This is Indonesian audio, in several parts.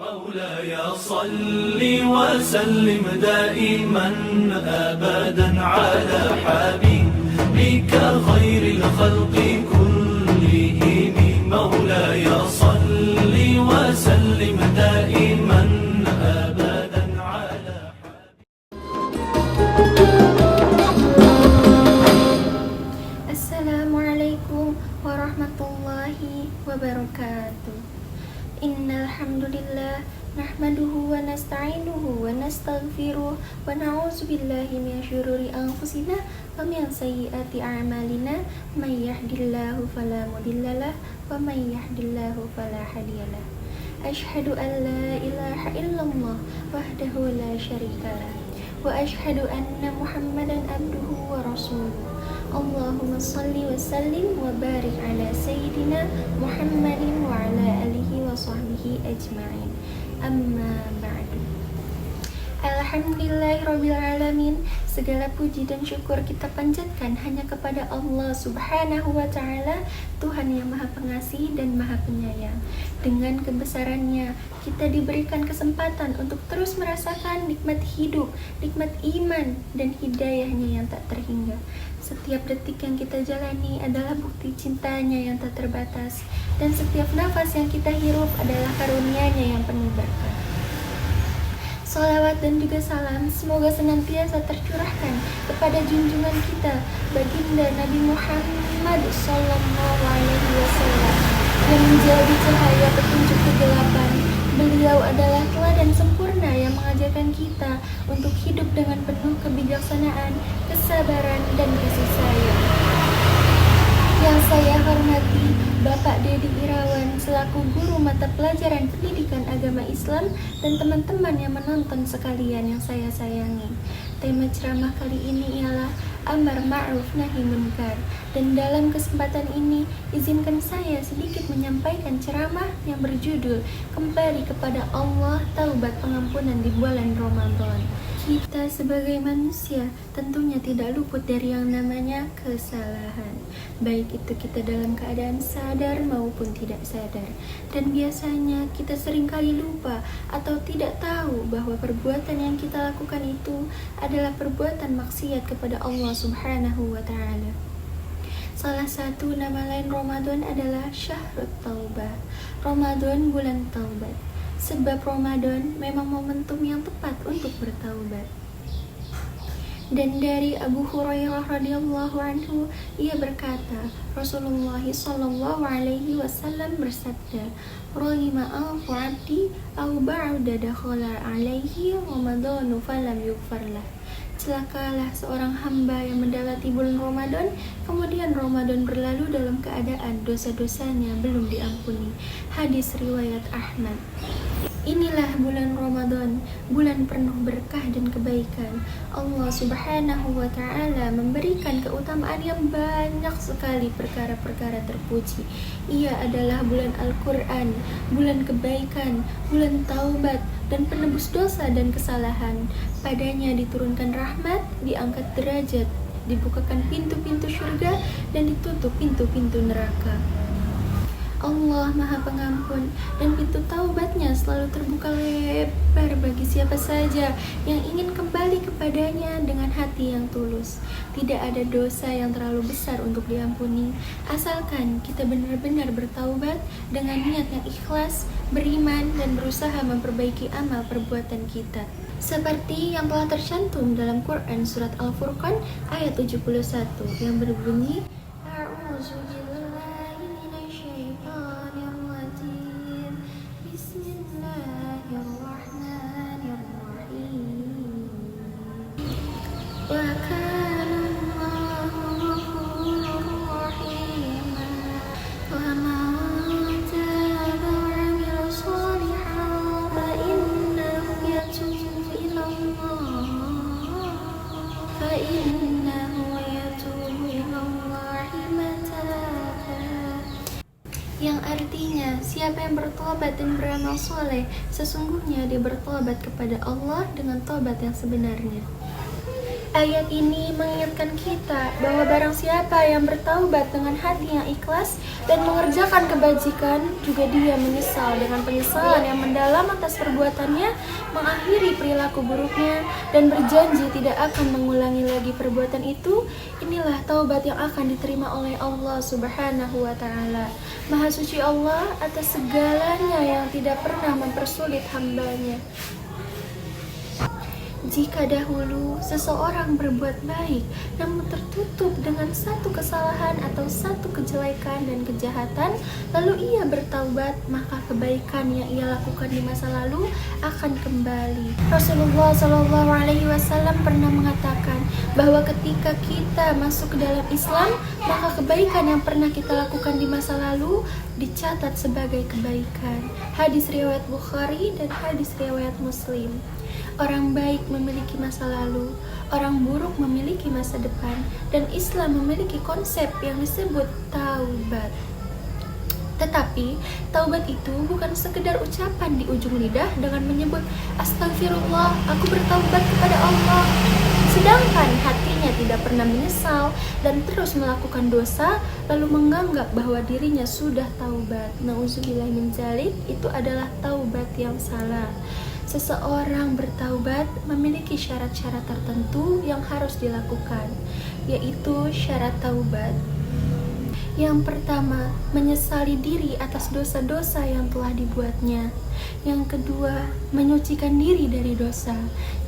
مولاي صل وسلم دائما أبدا على حبيبك خير الخلق كلهم مولاي صل وسلم دائما أبدا على Assalamualaikum warahmatullahi wabarakatuh. Innal hamdalillah nahmaduhu wa nasta'inuhu wa nastaghfiruh wa na'udzu billahi min syururi anfusina wa min sayyiati a'malina may yahdihillahu fala mudhillalah wa may yahdihillahu fala hadiyalah. Asyhadu an la ilaha illallah wahdahu la syarikalah wa asyhadu anna Muhammadan abduhu wa rasuluh. Allahumma salli wa sallim wa barik ala sayyidina Muhammadin wa ala alihi wa sahbihi ajma'in. Amma ba'du. Alhamdulillahirabbil alamin. Segala puji dan syukur kita panjatkan hanya kepada Allah Subhanahu wa taala, Tuhan yang Maha Pengasih dan Maha Penyayang. Dengan kebesarannya, kita diberikan kesempatan untuk terus merasakan nikmat hidup, nikmat iman dan hidayahnya yang tak terhingga. Setiap detik yang kita jalani adalah bukti cintanya yang tak terbatas, dan setiap nafas yang kita hirup adalah karunia-Nya yang penuh berkah. Salawat dan juga salam semoga senantiasa tercurahkan kepada junjungan kita, baginda Nabi Muhammad SAW, yang menjadi cahaya petunjuk kegelapan. Beliau adalah teladan sempurna yang mengajarkan kita untuk hidup dengan penuh kebijaksanaan, kesabaran, dan kasih sayang. Yang saya hormati Bapak Dedi Irawan selaku guru mata pelajaran pendidikan agama Islam dan teman-teman yang menonton sekalian yang saya sayangi. Tema ceramah kali ini ialah Amar Ma'ruf Nahi Munkar, dan dalam kesempatan ini izinkan saya sedikit menyampaikan ceramah yang berjudul Kembali kepada Allah, Taubat Pengampunan di Bulan Ramadan. Kita sebagai manusia tentunya tidak luput dari yang namanya kesalahan, baik itu kita dalam keadaan sadar maupun tidak sadar. Dan biasanya kita seringkali lupa atau tidak tahu bahwa perbuatan yang kita lakukan itu adalah perbuatan maksiat kepada Allah Subhanahu wa ta'ala. Salah satu nama lain Ramadan adalah Syahrut Taubah, Ramadan bulan taubat. Sebab Ramadan memang momentum yang tepat untuk bertaubat. Dan dari Abu Hurairah radhiyallahu anhu, ia berkata, Rasulullah sallallahu alaihi wasallam bersabda, "Rahima alfu abdi au ba'da dakhala alaihi Ramadanu falam yughfarlah." Celakalah seorang hamba yang mendapati bulan Ramadan, kemudian Ramadan berlalu dalam keadaan dosa-dosanya belum diampuni. Hadis riwayat Ahmad. Inilah bulan Ramadan, bulan penuh berkah dan kebaikan. Allah Subhanahu wa ta'ala memberikan keutamaan yang banyak sekali perkara-perkara terpuji. Ia adalah bulan Al-Quran, bulan kebaikan, bulan taubat, dan penebus dosa dan kesalahan. Padanya diturunkan rahmat, diangkat derajat, dibukakan pintu-pintu surga, dan ditutup pintu-pintu neraka. Allah Maha Pengampun, dan pintu taubatnya selalu terbuka lebar bagi siapa saja yang ingin kembali kepadanya dengan hati yang tulus. Tidak ada dosa yang terlalu besar untuk diampuni, asalkan kita benar-benar bertaubat dengan niat yang ikhlas, beriman, dan berusaha memperbaiki amal perbuatan kita. Seperti yang telah tercantum dalam Quran Surat Al-Furqan ayat 71 yang berbunyi, yang artinya siapa yang bertobat dan beramal soleh, sesungguhnya dia bertobat kepada Allah dengan tobat yang sebenarnya. Ayat ini mengingatkan kita bahwa barang siapa yang bertaubat dengan hati yang ikhlas dan mengerjakan kebajikan, juga dia menyesal dengan penyesalan yang mendalam atas perbuatannya, mengakhiri perilaku buruknya, dan berjanji tidak akan mengulangi lagi perbuatan itu. Inilah taubat yang akan diterima oleh Allah Subhanahu wa Ta'ala. Maha suci Allah atas segalanya yang tidak pernah mempersulit hambanya. Jika dahulu seseorang berbuat baik namun tertutup dengan satu kesalahan atau satu kejelekan dan kejahatan, lalu ia bertaubat, maka kebaikan yang ia lakukan di masa lalu akan kembali. Rasulullah SAW pernah mengatakan bahwa ketika kita masuk ke dalam Islam, maka kebaikan yang pernah kita lakukan di masa lalu dicatat sebagai kebaikan. Hadis riwayat Bukhari dan hadis riwayat Muslim. Orang baik memiliki masa lalu, orang buruk memiliki masa depan, dan Islam memiliki konsep yang disebut taubat. Tetapi, taubat itu bukan sekedar ucapan di ujung lidah dengan menyebut astagfirullah, aku bertaubat kepada Allah, sedangkan hatinya tidak pernah menyesal dan terus melakukan dosa lalu menganggap bahwa dirinya sudah taubat. Nauzubillah min dzalik, itu adalah taubat yang salah. Seseorang bertaubat memiliki syarat-syarat tertentu yang harus dilakukan, yaitu syarat taubat. Yang pertama, menyesali diri atas dosa-dosa yang telah dibuatnya. Yang kedua, menyucikan diri dari dosa,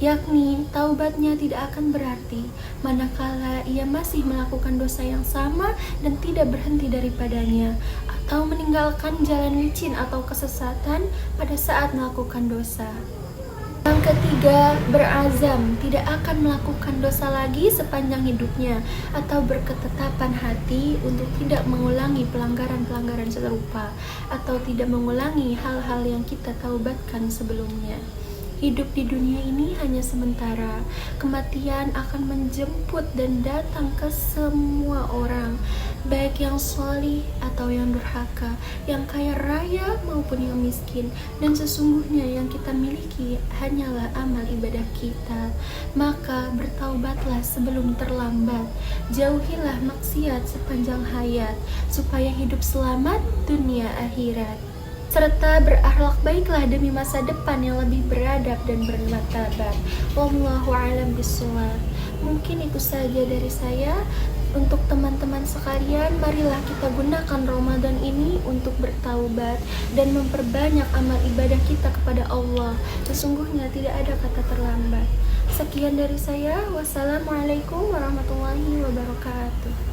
yakni taubatnya tidak akan berarti manakala ia masih melakukan dosa yang sama dan tidak berhenti daripadanya, atau meninggalkan jalan licin atau kesesatan pada saat melakukan dosa. Yang ketiga, berazam tidak akan melakukan dosa lagi sepanjang hidupnya, atau berketetapan hati untuk tidak mengulangi pelanggaran-pelanggaran serupa, atau tidak mengulangi hal-hal yang kita taubatkan sebelumnya. Hidup di dunia ini hanya sementara. Kematian akan menjemput dan datang ke semua orang, baik yang sholih atau yang durhaka, yang kaya raya maupun yang miskin. Dan sesungguhnya yang kita miliki hanyalah amal ibadah kita. Maka bertaubatlah sebelum terlambat. Jauhilah maksiat sepanjang hayat, supaya hidup selamat dunia akhirat, serta berakhlak baiklah demi masa depan yang lebih beradab dan bermartabat. Wallahu a'lam bishawab. Mungkin itu saja dari saya. Untuk teman-teman sekalian, marilah kita gunakan Ramadan ini untuk bertaubat dan memperbanyak amal ibadah kita kepada Allah. Sesungguhnya tidak ada kata terlambat. Sekian dari saya. Wassalamualaikum warahmatullahi wabarakatuh.